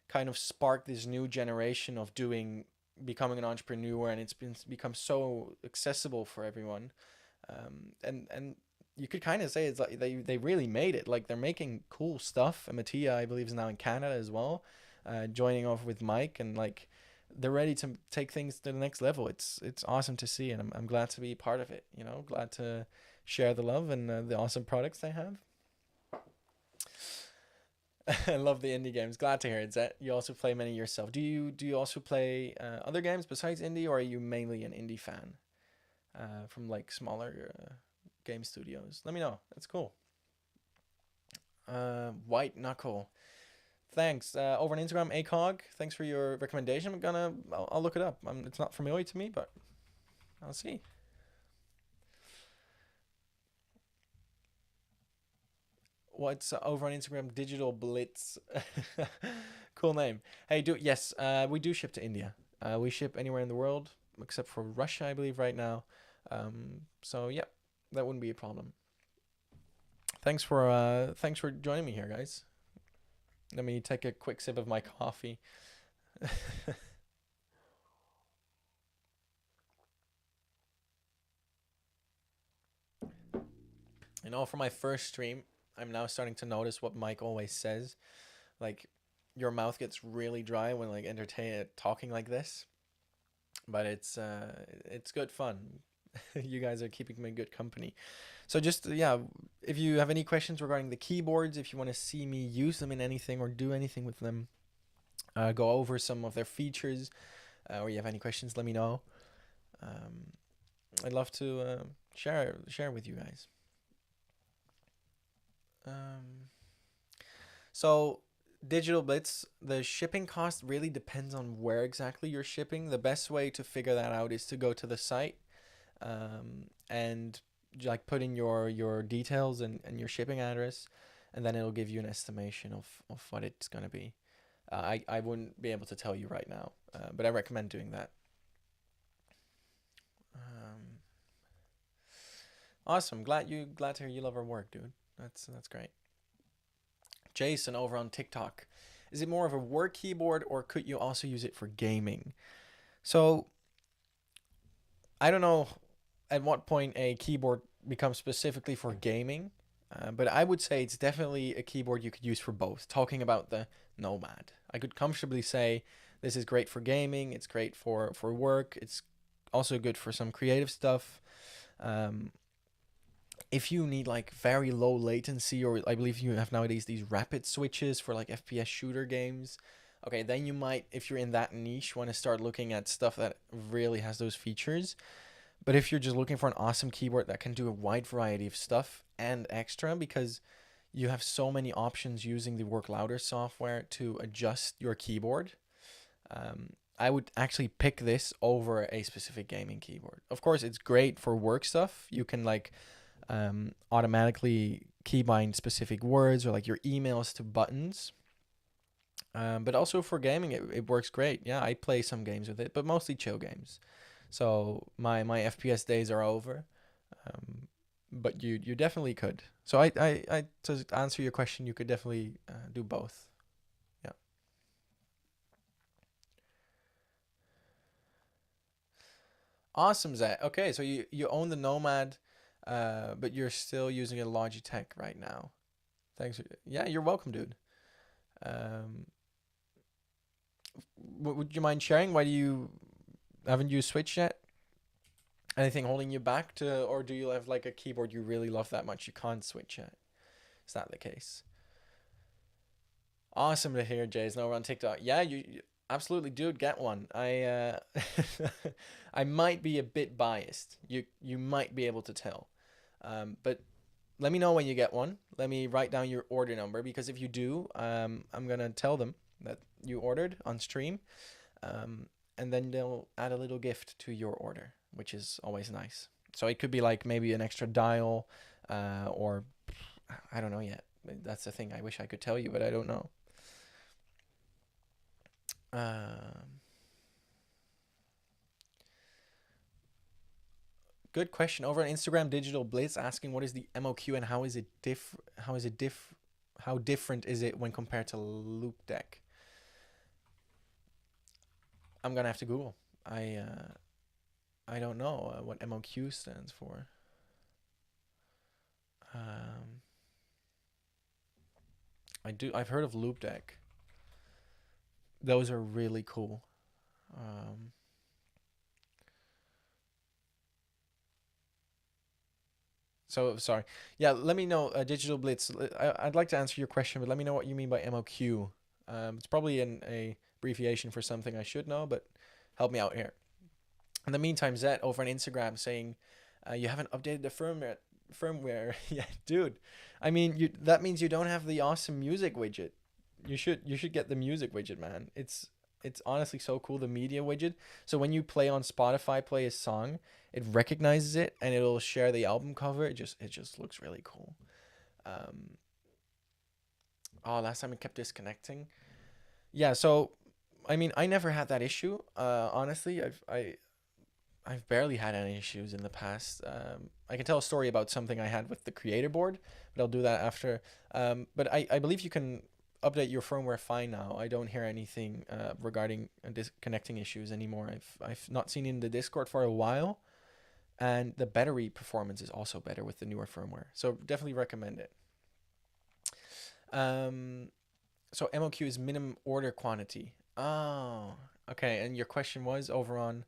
kind of sparked this new generation of doing, becoming an entrepreneur, and it's been become so accessible for everyone. And you could kind of say it's like they really made it. Like they're making cool stuff. And Mattia, I believe, is now in Canada as well, joining off with Mike, and like they're ready to take things to the next level. It's awesome to see, and I'm glad to be part of it. You know, glad to share the love and the awesome products they have. I love the indie games. Glad to hear it. That you also play many yourself. Do you also play other games besides indie, or are you mainly an indie fan from like smaller game studios? Let me know. That's cool. White Knuckle. Thanks. Over on Instagram, ACOG. Thanks for your recommendation. I'll look it up. It's not familiar to me, but I'll see. What's over on Instagram? Digital Blitz. Cool name. Hey, do yes. We do ship to India. We ship anywhere in the world except for Russia, I believe, right now. So yeah, that wouldn't be a problem. Thanks for joining me here, guys. Let me take a quick sip of my coffee. For my first stream, I'm now starting to notice what Mike always says. Like, your mouth gets really dry when like entertain talking like this, but it's good fun. You guys are keeping me good company. So just yeah, if you have any questions regarding the keyboards, if you want to see me use them in anything or do anything with them, go over some of their features, or you have any questions, let me know. Um, I'd love to share with you guys. Um, so Digital Blitz, the shipping cost really depends on where exactly you're shipping. The best way to figure that out is to go to the site, and like put in your details and your shipping address, and then it'll give you an estimation of what it's gonna be. I wouldn't be able to tell you right now, but I recommend doing that. Um, awesome. Glad to hear you love our work, dude. That's great. Jason over on TikTok. Is it more of a work keyboard or could you also use it for gaming? So I don't know at what point a keyboard becomes specifically for gaming, but I would say it's definitely a keyboard you could use for both. Talking about the Nomad, I could comfortably say this is great for gaming. It's great for work. It's also good for some creative stuff. Um, if you need like very low latency, or I believe you have nowadays these rapid switches for like FPS shooter games, okay, then you might, if you're in that niche, want to start looking at stuff that really has those features. But if you're just looking for an awesome keyboard that can do a wide variety of stuff and extra, because you have so many options using the Work Louder software to adjust your keyboard, I would actually pick this over a specific gaming keyboard. Of course, it's great for work stuff. You can like automatically keybind specific words or like your emails to buttons. But also for gaming, it works great. Yeah, I play some games with it, but mostly chill games. So my FPS days are over. Um, but you definitely could. So I to answer your question, you could definitely do both. Yeah. Awesome, Zach. Okay, so you own the Nomad, but you're still using a Logitech right now. Thanks. Yeah, you're welcome, dude. Um, would you mind sharing? Why do you haven't you switched yet? Anything holding you back to, or do you have like a keyboard you really love that much you can't switch yet? Is that the case? Awesome to hear, Jay's over on TikTok. Yeah, you absolutely, dude, get one. I might be a bit biased. You might be able to tell, but let me know when you get one. Let me write down your order number, because if you do, I'm gonna tell them that you ordered on stream, and then they'll add a little gift to your order, which is always nice. So it could be like maybe an extra dial, or I don't know yet. That's the thing. I wish I could tell you, but I don't know. Um, Good question over on Instagram. Digital Blitz asking what is the MOQ and how different is it when compared to Loop Deck? I'm gonna have to Google. I don't know what MOQ stands for. Um, I've heard of Loop Deck. Those are really cool. Um, so sorry. Yeah, let me know. Digital Blitz. I'd like to answer your question, but let me know what you mean by MOQ. It's probably a abbreviation for something I should know, but help me out here. In the meantime, Zed over on Instagram saying, you haven't updated the firmware. Yeah, dude. I mean, that means you don't have the awesome music widget. You should get the music widget, man. It's it's honestly so cool, the media widget. So when you play on Spotify, play a song, it recognizes it and it'll share the album cover. It just looks really cool. Um, oh, last time it kept disconnecting. Yeah, so I mean, I never had that issue. Honestly, I've barely had any issues in the past. I can tell a story about something I had with the creator board, but I'll do that after. But I believe you can update your firmware fine now. I don't hear anything regarding disconnecting issues anymore. I've not seen in the Discord for a while, and the battery performance is also better with the newer firmware. So definitely recommend it. Um, so MOQ is minimum order quantity. Oh, okay. And your question was over on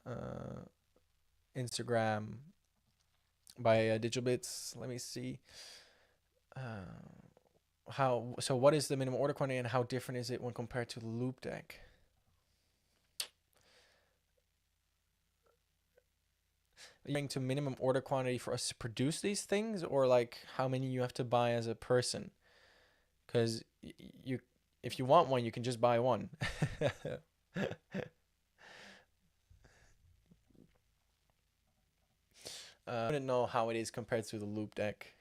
uh, Instagram by Digital Bits. Let me see. How so? What is the minimum order quantity, and how different is it when compared to the loop deck? Are you going to minimum order quantity for us to produce these things, or like how many you have to buy as a person? Because you, if you want one, you can just buy one. I wouldn't know how it is compared to the loop deck.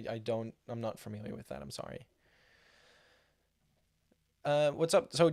I don't. I'm not familiar with that. I'm sorry. What's up? So